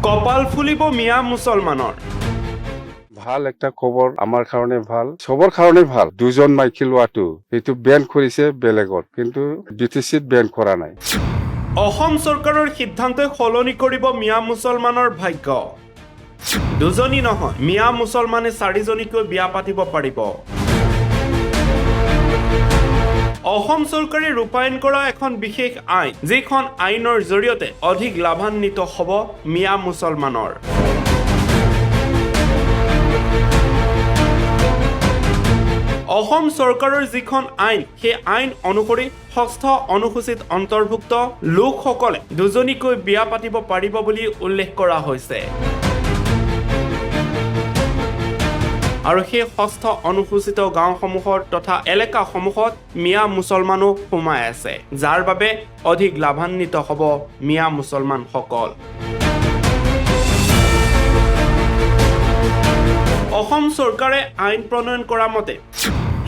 কপাল ফুলিব মিয়া মুছলমানৰ। ভাল একটা খবৰ আমাৰ কাৰণে ভাল, সবৰ কাৰণে ভাল। দুজন মাইকী লোৱাটো এইটো বেন কৰিছে বেলেগত, কিন্তু BTCত বেন কৰা নাই। অসম চৰকাৰৰ সিদ্ধান্তই সলনি কৰিব মিয়া মুছলমানৰ ভাগ্য। দুজনী নহয়, মিয়া মুছলমানে 4জনীকৈ বিয়া পাতিব পাৰিব। অসম চৰকাৰে ৰূপায়ণ কৰা এখন বিশেষ আইন, যিখন আইনৰ জৰিয়তে অধিক লাভান্বিত হ'ব মিয়া মুছলমানৰ। অসম চৰকাৰৰ যিখন আইন, সেই আইন অনুসৰি 6ষ্ঠ অনুসূচিত অন্তৰ্ভুক্ত লোকসকলে দুজনীকৈ বিয়া পাতিব পাৰিব বুলি উল্লেখ কৰা হৈছে। আৰু সেই 6ষ্ঠ অনুসূচিত গাঁওসমূহত তথা এলেকাসমূহত মিয়া মুছলমানো সোমাই আছে, যাৰ বাবে অধিক লাভান্বিত হ'ব মিয়া মুছলমানসকল। অসম চৰকাৰে আইন প্ৰণয়ন কৰা মতে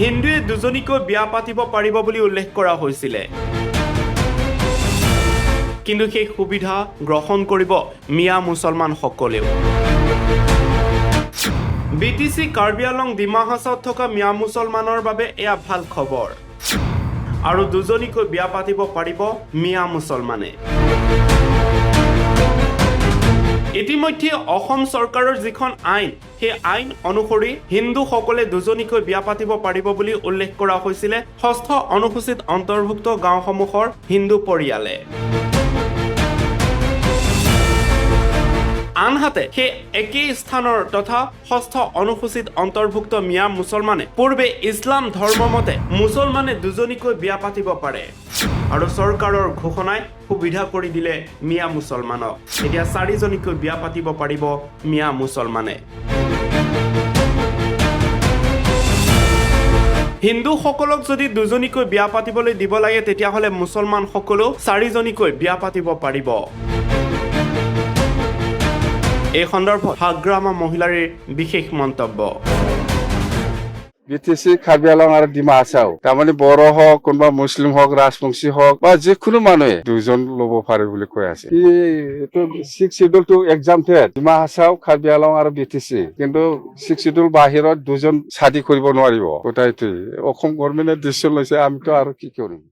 হিন্দুৱে দুজনীকৈ বিয়া পাতিব পাৰিব বুলি উল্লেখ কৰা হৈছিলে, কিন্তু সেই সুবিধা গ্ৰহণ কৰিব মিয়া মুছলমানসকলেও। BTC কাৰ্বি আংলং ডিমা হাছাওত থকা মিয়া মুছলমানৰ বাবে এয়া ভাল খবৰ, আৰু দুজনীকৈ বিয়া পাতিব পাৰিব মিয়া মুছলমানে। ইতিমধ্যে অসম চৰকাৰৰ যিখন আইন, সেই আইন অনুসৰি হিন্দুসকলে দুজনীকৈ বিয়া পাতিব পাৰিব বুলি উল্লেখ কৰা হৈছিলে 6ষ্ঠ অনুসূচিত অন্তৰ্ভুক্ত গাঁওসমূহৰ হিন্দু পৰিয়ালে। আনহাতে সেই একেই স্থানৰ তথা 6ষ্ঠ অনুসূচিত অন্তৰ্ভুক্ত মিয়া মুছলমানে পূৰ্বে ইছলাম ধৰ্মমতে মুছলমানে দুজনীকৈ বিয়া পাতিব পাৰে, আৰু চৰকাৰৰ ঘোষণাই সুবিধা কৰি দিলে মিয়া মুছলমানক। এতিয়া 4জনীকৈ বিয়া পাতিব পাৰিব মিয়া মুছলমানে। হিন্দুসকলক যদি দুজনীকৈ বিয়া পাতিবলৈ দিব লাগে, তেতিয়াহ'লে মুছলমানসকলেও 4জনীকৈ বিয়া পাতিব পাৰিব। এই সন্দৰ্ভত হাগ্ৰামা মহিলাৰ বিশেষ মন্তব্য। BTC কাৰ্বি আংলং আৰু ডিমা হাছাও তাৰমানে বড়ো হওক, কোনোবা মুছলিম হওক, ৰাজবংশী হওক বা যিকোনো মানুহে দুজন ল'ব পাৰে বুলি কৈ আছে। এইটো 6th শিডিউলটো এক্সাম্পটেড ডিমা হাছাও, কাৰ্বি আংলং আৰু BTC, কিন্তু 6th শিডিউল বাহিৰত দুজন শাদী কৰিব নোৱাৰিব। গোটাইটোৱে অসম গভৰ্ণমেণ্টে ডিচিছন লৈছে, আমিতো আৰু কি কৰিম।